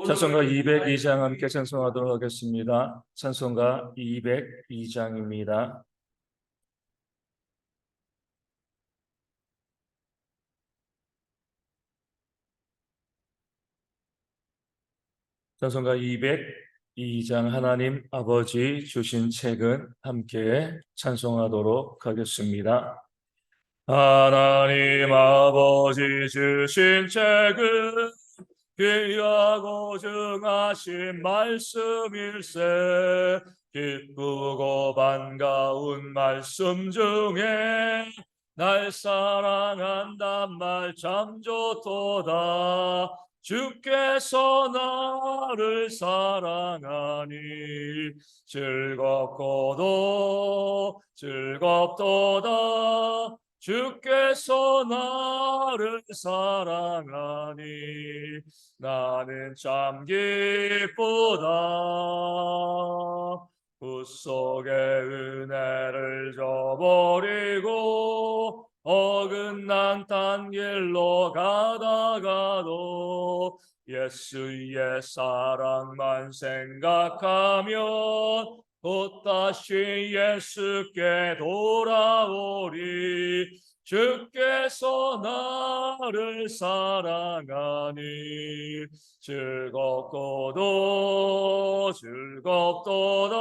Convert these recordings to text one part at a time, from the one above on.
찬송가 202장 함께 찬송하도록 하겠습니다. 찬송가 202장입니다. 찬송가 202장 하나님 아버지 주신 책은 함께 찬송하도록 하겠습니다. 하나님 아버지 주신 책은 귀하고 증하신 말씀일세. 기쁘고 반가운 말씀 중에 날 사랑한단 말 참 좋도다. 주께서 나를 사랑하니 즐겁고도 즐겁도다. 주께서 나를 사랑하니 나는 참 기쁘다. 붓속의 은혜를 저버리고 어긋난 딴 길로 가다가도 예수의 사랑만 생각하면 곧 다시 예수께 돌아오리. 주께서 나를 사랑하니 즐겁고도 즐겁도다.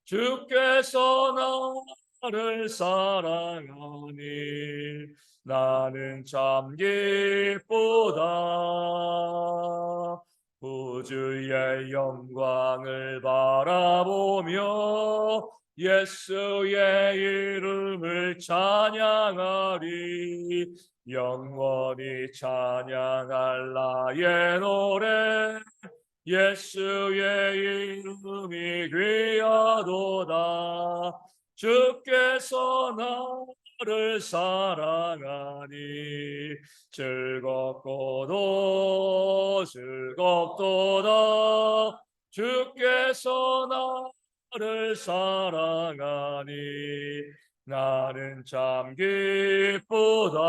주께서 나를 사랑하니 나는 참 기쁘다. 구주의 영광을 바라보며 예수의 이름을 찬양하리. 영원히 찬양할 나의 노래 예수의 이름이 귀하도다. 주께서 나를 사랑하니 즐겁고도 즐겁도다. 주께서 나를 사랑하니 나는 참 기쁘다.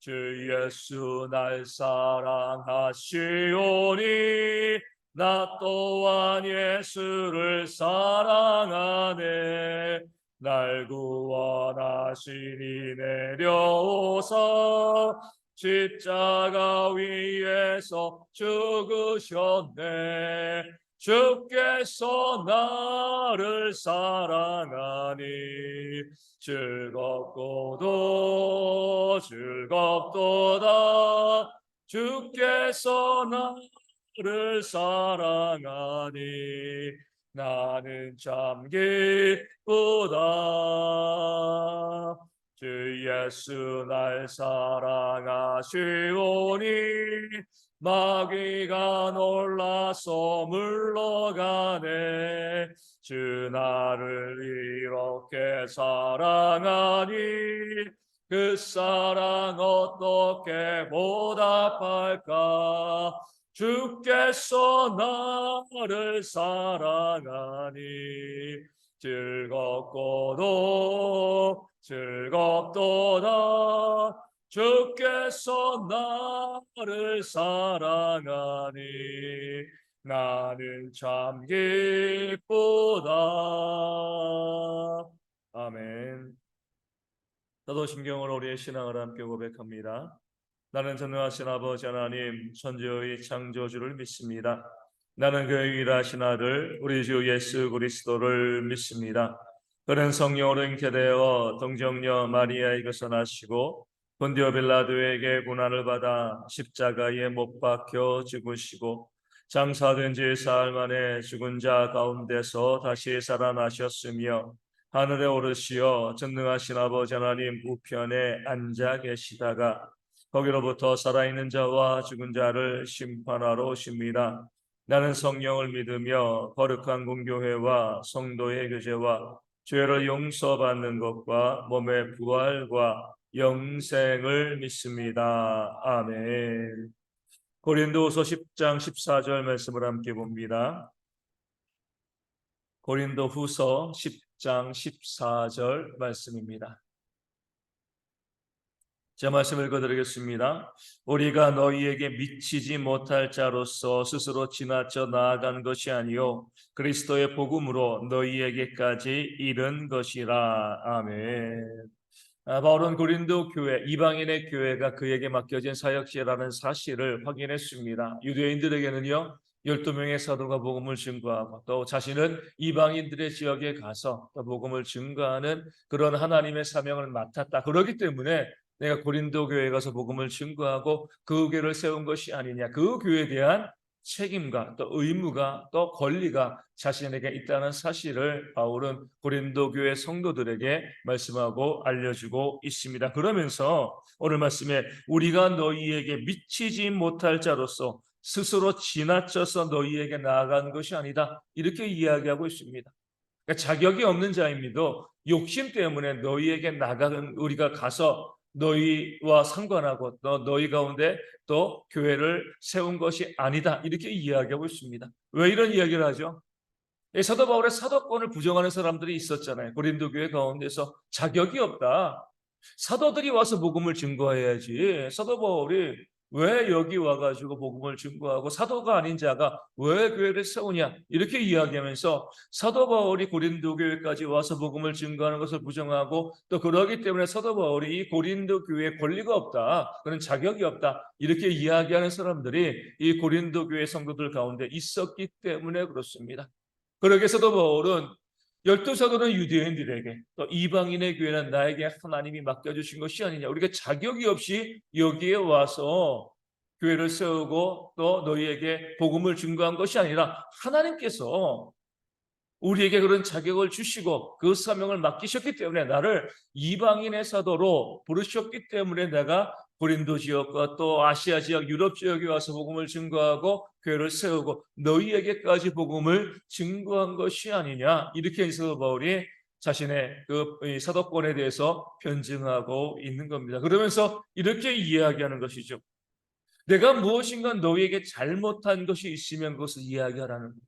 주 예수 날 사랑하시오니 나 또한 예수를 사랑하네. 날 구원하시니 내려오사 십자가 위에서 죽으셨네. 주께서 나를 사랑하니 즐겁고도 즐겁도다. 주께서 나를 사랑하니 나는 참 기쁘다. 주 예수 날 사랑하시오니 마귀가 놀라서 물러가네. 주 나를 이렇게 사랑하니 그 사랑 어떻게 보답할까. 주께서 나를 사랑하니 즐겁고도 즐겁도다. 주께서 나를 사랑하니 나는 참 기쁘다. 아멘. 사도신경으로 우리의 신앙을 함께 고백합니다. 나는 전능하신 아버지 하나님 천지의 창조주를 믿습니다. 나는 그의 유일하신 아들 우리 주 예수 그리스도를 믿습니다. 그는 성령으로 잉태되어 동정녀 마리아에게서 나시고 본디오 빌라도에게 고난을 받아 십자가에 못 박혀 죽으시고 장사된 지 사흘 만에 죽은 자 가운데서 다시 살아나셨으며 하늘에 오르시어 전능하신 아버지 하나님 우편에 앉아 계시다가 거기로부터 살아있는 자와 죽은 자를 심판하러 오십니다. 나는 성령을 믿으며 거룩한 공교회와 성도의 교제와 죄를 용서받는 것과 몸의 부활과 영생을 믿습니다. 아멘. 고린도후서 10장 14절 말씀을 함께 봅니다. 고린도후서 10장 14절 말씀입니다. 제 말씀 읽어드리겠습니다. 우리가 너희에게 미치지 못할 자로서 스스로 지나쳐 나아간 것이 아니요 그리스도의 복음으로 너희에게까지 이른 것이라. 아멘. 바울은 고린도 교회, 이방인의 교회가 그에게 맡겨진 사역지라는 사실을 확인했습니다. 유대인들에게는요, 12명의 사도가 복음을 증거하고 또 자신은 이방인들의 지역에 가서 또 복음을 증거하는 그런 하나님의 사명을 맡았다. 그렇기 때문에 내가 고린도 교회에 가서 복음을 증거하고 그 교회를 세운 것이 아니냐. 그 교회에 대한 책임과 또 의무가 또 권리가 자신에게 있다는 사실을 바울은 고린도 교회 성도들에게 말씀하고 알려주고 있습니다. 그러면서 오늘 말씀에 우리가 너희에게 미치지 못할 자로서 스스로 지나쳐서 너희에게 나아간 것이 아니다. 이렇게 이야기하고 있습니다. 그러니까 자격이 없는 자입니다. 욕심 때문에 너희에게 나가는 우리가 가서 너희와 상관하고 또 너희 가운데 또 교회를 세운 것이 아니다. 이렇게 이야기하고 있습니다. 왜 이런 이야기를 하죠? 사도 바울의 사도권을 부정하는 사람들이 있었잖아요. 고린도 교회 가운데서 자격이 없다. 사도들이 와서 복음을 증거해야지. 사도 바울이 왜 여기 와가지고 복음을 증거하고 사도가 아닌 자가 왜 교회를 세우냐 이렇게 이야기하면서 사도 바울이 고린도 교회까지 와서 복음을 증거하는 것을 부정하고 또 그러기 때문에 사도 바울이 이 고린도 교회에 권리가 없다, 그런 자격이 없다 이렇게 이야기하는 사람들이 이 고린도 교회 성도들 가운데 있었기 때문에 그렇습니다. 그러게서도 바울은 12사도는 유대인들에게 또 이방인의 교회는 나에게 하나님이 맡겨주신 것이 아니냐. 우리가 자격이 없이 여기에 와서 교회를 세우고 또 너희에게 복음을 증거한 것이 아니라 하나님께서 우리에게 그런 자격을 주시고 그 사명을 맡기셨기 때문에 나를 이방인의 사도로 부르셨기 때문에 내가 고린도 지역과 또 아시아 지역, 유럽 지역에 와서 복음을 증거하고 교회를 세우고 너희에게까지 복음을 증거한 것이 아니냐. 이렇게 해서 바울이 자신의 그 사도권에 대해서 변증하고 있는 겁니다. 그러면서 이렇게 이야기하는 것이죠. 내가 무엇인가 너희에게 잘못한 것이 있으면 그것을 이야기하라는 거예요.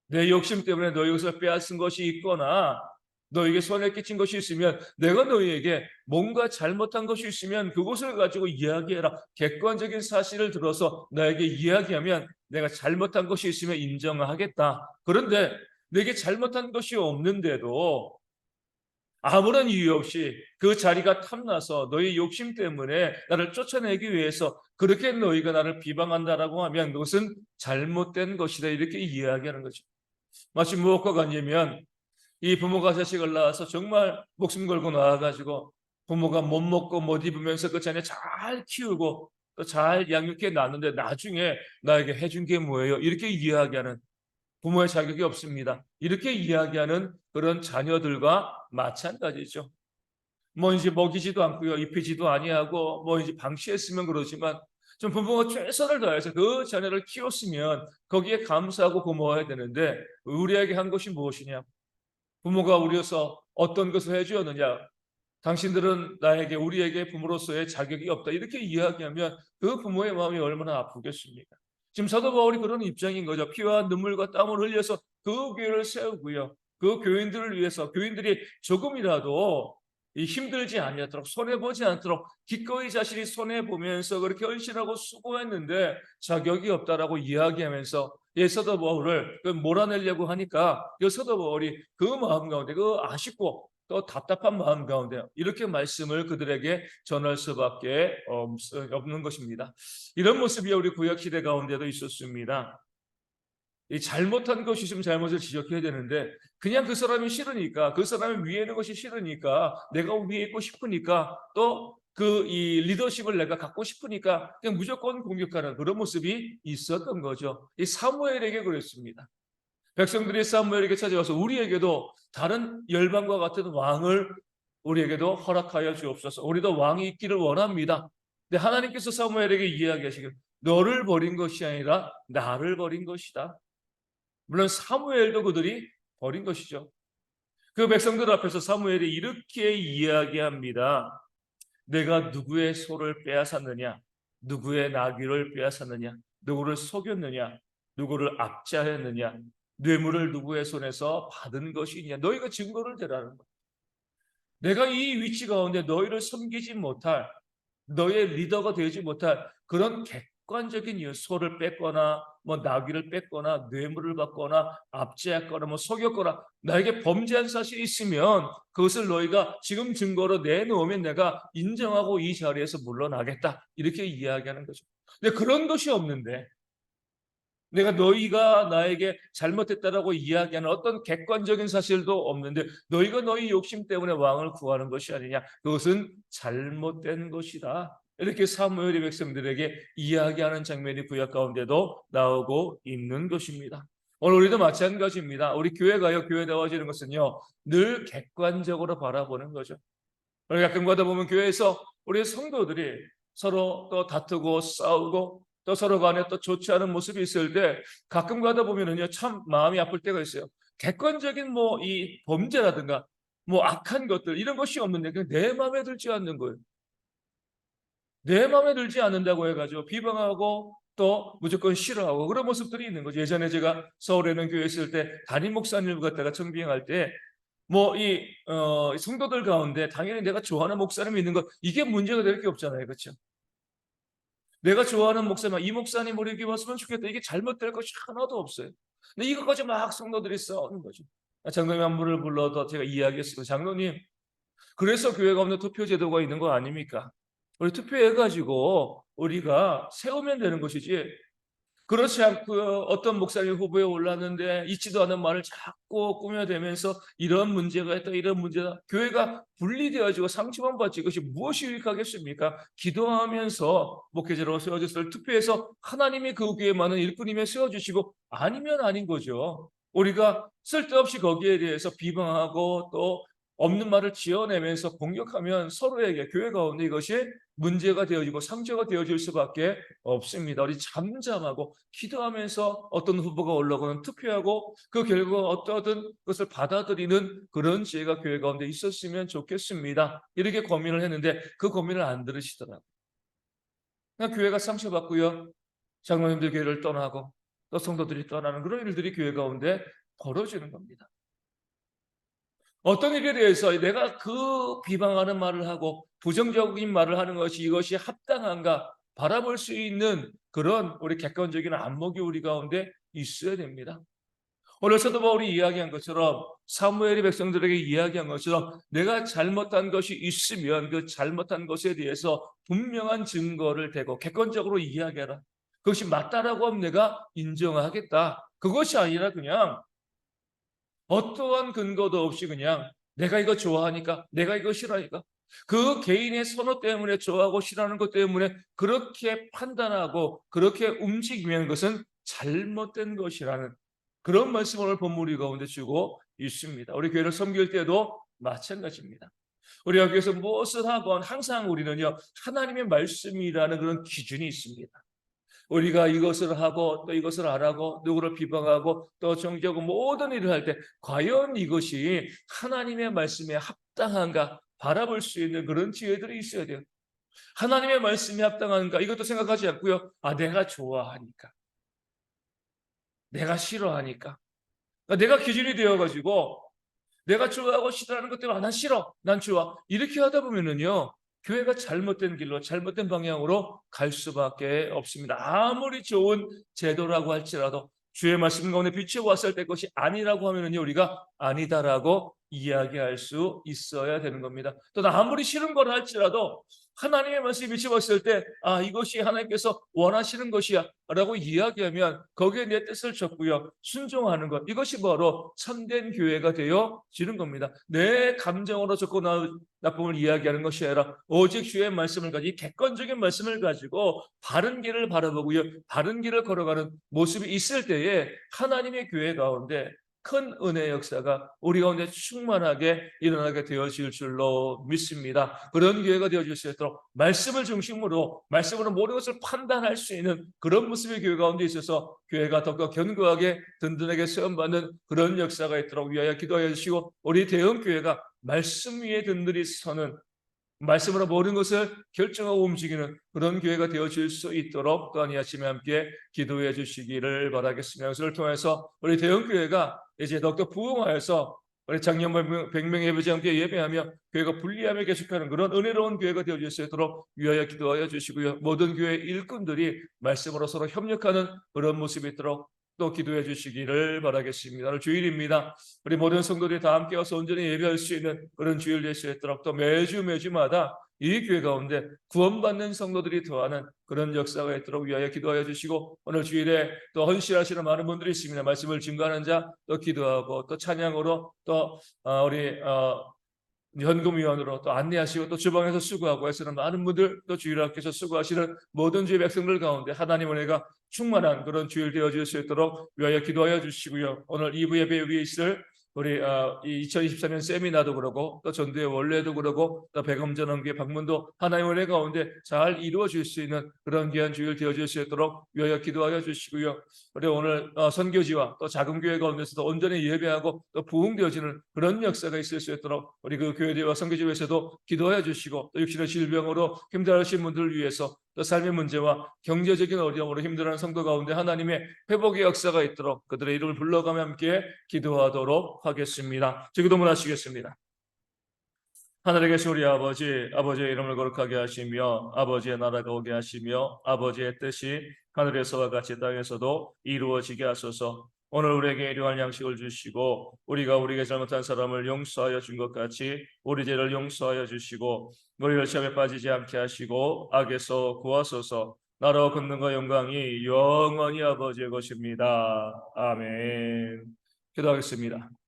내 욕심 때문에 너희에게서 빼앗은 것이 있거나 너에게 손해 끼친 것이 있으면 내가 너희에게 뭔가 잘못한 것이 있으면 그것을 가지고 이야기해라. 객관적인 사실을 들어서 나에게 이야기하면 내가 잘못한 것이 있으면 인정하겠다. 그런데 내게 잘못한 것이 없는데도 아무런 이유 없이 그 자리가 탐나서 너희 욕심 때문에 나를 쫓아내기 위해서 그렇게 너희가 나를 비방한다라고 하면 그것은 잘못된 것이다. 이렇게 이야기하는 거죠. 마치 무엇과 같냐면 이 부모가 자식을 낳아서 정말 목숨 걸고 낳아가지고 부모가 못 먹고 못 입으면서 그 자녀 잘 키우고 또 잘 양육해 놨는데 나중에 나에게 해준 게 뭐예요? 이렇게 이야기하는 부모의 자격이 없습니다. 이렇게 이야기하는 그런 자녀들과 마찬가지죠. 뭐 이제 먹이지도 않고요, 입히지도 아니하고 뭐 이제 방치했으면 그러지만 좀 부모가 최선을 다해서 그 자녀를 키웠으면 거기에 감사하고 고마워야 되는데 우리에게 한 것이 무엇이냐? 부모가 우리여서 어떤 것을 해주었느냐? 당신들은 나에게 우리에게 부모로서의 자격이 없다. 이렇게 이야기하면 그 부모의 마음이 얼마나 아프겠습니까? 지금 사도 바울이 그런 입장인 거죠. 피와 눈물과 땀을 흘려서 그 교회를 세우고요. 그 교인들을 위해서 교인들이 조금이라도 힘들지 않도록 손해보지 않도록 기꺼이 자신이 손해보면서 그렇게 헌신하고 수고했는데 자격이 없다라고 이야기하면서 사도 바울을 몰아내려고 하니까 사도 바울이 그 마음 가운데 그 아쉽고 또 답답한 마음 가운데 이렇게 말씀을 그들에게 전할 수밖에 없는 것입니다. 이런 모습이 우리 구약시대 가운데도 있었습니다. 이 잘못한 것이 있으면 잘못을 지적해야 되는데 그냥 그 사람이 싫으니까 그 사람이 위에 있는 것이 싫으니까 내가 위에 있고 싶으니까 또 그 이 리더십을 내가 갖고 싶으니까 그냥 무조건 공격하는 그런 모습이 있었던 거죠. 이 사무엘에게 그랬습니다. 백성들이 사무엘에게 찾아와서 우리에게도 다른 열방과 같은 왕을 우리에게도 허락하여 주옵소서. 우리도 왕이 있기를 원합니다. 근데 하나님께서 사무엘에게 이야기하시길 너를 버린 것이 아니라 나를 버린 것이다. 물론 사무엘도 그들이 버린 것이죠. 그 백성들 앞에서 사무엘이 이렇게 이야기합니다. 내가 누구의 소를 빼앗았느냐? 누구의 나귀를 빼앗았느냐? 누구를 속였느냐? 누구를 압제하였느냐? 뇌물을 누구의 손에서 받은 것이냐? 너희가 증거를 대라는 거야. 내가 이 위치 가운데 너희를 섬기지 못할 너의 리더가 되지 못할 그런 객관적인 이유, 소를 뺐거나 뭐 나귀를 뺐거나 뇌물을 받거나 압제했거나 뭐 속였거나 나에게 범죄한 사실이 있으면 그것을 너희가 지금 증거로 내놓으면 내가 인정하고 이 자리에서 물러나겠다, 이렇게 이야기하는 거죠. 근데 그런 것이 없는데, 내가 너희가 나에게 잘못했다라고 이야기하는 어떤 객관적인 사실도 없는데 너희가 너희 욕심 때문에 왕을 구하는 것이 아니냐, 그것은 잘못된 것이다, 이렇게 사무엘이 백성들에게 이야기하는 장면이 구약 가운데도 나오고 있는 것입니다. 오늘 우리도 마찬가지입니다. 우리 교회가요, 교회다워지는 것은요 늘 객관적으로 바라보는 거죠. 우리 가끔가다 보면 교회에서 우리 성도들이 서로 또 다투고 싸우고 또 서로 간에 또 좋지 않은 모습이 있을 때 가끔 가다 보면은요 참 마음이 아플 때가 있어요. 객관적인 뭐 이 범죄라든가 뭐 악한 것들 이런 것이 없는데 그냥 내 마음에 들지 않는 거예요. 내 마음에 들지 않는다고 해가지고 비방하고 또 무조건 싫어하고 그런 모습들이 있는 거죠. 예전에 제가 서울에 있는 교회 있을 때 담임 목사님을 갖다가 청빙할 때 뭐 이 성도들 가운데 당연히 내가 좋아하는 목사님이 있는 것, 이게 문제가 될 게 없잖아요, 그렇죠? 내가 좋아하는 목사님, 이 목사님 우리 교회 왔으면 좋겠다, 이게 잘못될 것이 하나도 없어요. 근데 이것까지 막 성도들이 싸우는 거죠. 장로님 한 분을 불러서 제가 이야기했습니다. 장로님, 그래서 교회 가운데 투표 제도가 있는 거 아닙니까? 우리 투표해가지고 우리가 세우면 되는 것이지, 그렇지 않고 어떤 목사님 후보에 올랐는데 있지도 않은 말을 자꾸 꾸며대면서 이런 문제가 있다, 이런 문제다, 교회가 분리되어지고 상처만 받지 이것이 무엇이 유익하겠습니까? 기도하면서 목회자로 세워졌을 투표해서 하나님이 그 교회에 많은 일꾼이면 세워주시고, 아니면 아닌 거죠. 우리가 쓸데없이 거기에 대해서 비방하고 또 없는 말을 지어내면서 공격하면 서로에게 교회 가운데 이것이 문제가 되어지고 상처가 되어질 수밖에 없습니다. 우리 잠잠하고 기도하면서 어떤 후보가 올라오는 투표하고 그 결과가 어떠하든 그것을 받아들이는 그런 지혜가 교회 가운데 있었으면 좋겠습니다. 이렇게 고민을 했는데 그 고민을 안 들으시더라고요. 그냥 교회가 상처받고요, 장로님들 교회를 떠나고 또 성도들이 떠나는 그런 일들이 교회 가운데 벌어지는 겁니다. 어떤 일에 대해서 내가 그 비방하는 말을 하고 부정적인 말을 하는 것이 이것이 합당한가 바라볼 수 있는 그런 우리 객관적인 안목이 우리 가운데 있어야 됩니다. 오늘 사도 바울이 이야기한 것처럼, 사무엘이 백성들에게 이야기한 것처럼 내가 잘못한 것이 있으면 그 잘못한 것에 대해서 분명한 증거를 대고 객관적으로 이야기하라. 그것이 맞다라고 하면 내가 인정하겠다. 그것이 아니라 그냥 어떠한 근거도 없이 그냥 내가 이거 좋아하니까, 내가 이거 싫어하니까, 그 개인의 선호 때문에 좋아하고 싫어하는 것 때문에 그렇게 판단하고 그렇게 움직이면 그것은 잘못된 것이라는 그런 말씀을 오늘 본문 가운데 주고 있습니다. 우리 교회를 섬길 때도 마찬가지입니다. 우리 여기에서 무엇을 하건 항상 우리는요 하나님의 말씀이라는 그런 기준이 있습니다. 우리가 이것을 하고 또 이것을 안 하고 누구를 비방하고 또 정죄하고 모든 일을 할 때 과연 이것이 하나님의 말씀에 합당한가 바라볼 수 있는 그런 지혜들이 있어야 돼요. 하나님의 말씀이 합당한가 이것도 생각하지 않고요, 내가 좋아하니까, 내가 싫어하니까, 내가 기준이 되어가지고 내가 좋아하고 싫어하는 것들은 난 싫어, 난 좋아, 이렇게 하다 보면은요 교회가 잘못된 길로 잘못된 방향으로 갈 수밖에 없습니다. 아무리 좋은 제도라고 할지라도 주의 말씀 가운데 비춰왔을 때 것이 아니라고 하면은요 우리가 아니다라고 이야기할 수 있어야 되는 겁니다. 또 아무리 싫은 걸 할지라도 하나님의 말씀이 비춰봤을 때 이것이 하나님께서 원하시는 것이야 라고 이야기하면 거기에 내 뜻을 적고요 순종하는 것, 이것이 바로 참된 교회가 되어지는 겁니다. 내 감정으로 좋고 나쁨을 이야기하는 것이 아니라 오직 주의 말씀을 가지고 객관적인 말씀을 가지고 바른 길을 바라보고요 바른 길을 걸어가는 모습이 있을 때에 하나님의 교회 가운데 큰 은혜의 역사가 우리 가운데 충만하게 일어나게 되어질 줄로 믿습니다. 그런 교회가 되어질 수 있도록 말씀을 중심으로 말씀으로 모든 것을 판단할 수 있는 그런 모습의 교회 가운데 있어서 교회가 더욱더 견고하게 든든하게 세움받는 그런 역사가 있도록 위하여 기도하여 주시고, 우리 대형교회가 말씀 위에 든든히 서는, 말씀으로 모든 것을 결정하고 움직이는 그런 교회가 되어질 수 있도록 또한 이 아침에 함께 기도해 주시기를 바라겠습니다. 이것을 통해서 우리 대형교회가 이제 더욱더 부흥하여서 우리 작년 100명 예배지 함께 예배하며 교회가 분리하며 계속하는 그런 은혜로운 교회가 되어질 수 있도록 위하여 기도하여 주시고요. 모든 교회 일꾼들이 말씀으로 서로 협력하는 그런 모습이 있도록 또 기도해 주시기를 바라겠습니다. 오늘 주일입니다. 우리 모든 성도들이 다 함께 와서 온전히 예배할 수 있는 그런 주일 될 수 있도록 또 매주마다 이 교회 가운데 구원받는 성도들이 더하는 그런 역사가 있도록 위하여 기도하여 주시고, 오늘 주일에 또 헌신하시는 많은 분들이 있습니다. 말씀을 증거하는 자, 또 기도하고 또 찬양으로 또 우리 현금위원으로 또 안내하시고 또 주방에서 수고하고 애쓰는 많은 분들, 또 주일 앞에서 수고하시는 모든 주의 백성들 가운데 하나님 은혜가 충만한 그런 주일 되어질 수 있도록 위하여 기도하여 주시고요. 오늘 2부 예배 위에 있을 우리 2024년 세미나도 그러고 또 전도의 원래도 그러고 또 백엄전원교회 방문도 하나님 은혜 가운데 잘 이루어질 수 있는 그런 귀한 주일 되어질 수 있도록 위하여 기도하여 주시고요. 우리 오늘 선교지와 또 작은 교회 가운데서도 온전히 예배하고 또 부흥되어지는 그런 역사가 있을 수 있도록 우리 그 교회들과 선교지에서도 기도하여 주시고, 또 육신의 질병으로 힘들어하신 분들을 위해서 또 삶의 문제와 경제적인 어려움으로 힘들어하는 성도 가운데 하나님의 회복의 역사가 있도록 그들의 이름을 불러가며 함께 기도하도록 하겠습니다. 기도문 하시겠습니다. 하늘에 계신 우리 아버지, 아버지의 이름을 거룩하게 하시며 아버지의 나라가 오게 하시며 아버지의 뜻이 하늘에서와 같이 땅에서도 이루어지게 하소서. 오늘 우리에게 일용할 양식을 주시고 우리가 우리에게 잘못한 사람을 용서하여 준 것 같이 우리 죄를 용서하여 주시고 우리를 시험에 빠지지 않게 하시고 악에서 구하소서. 나라와 권능과 영광이 영원히 아버지의 것입니다. 아멘. 기도하겠습니다.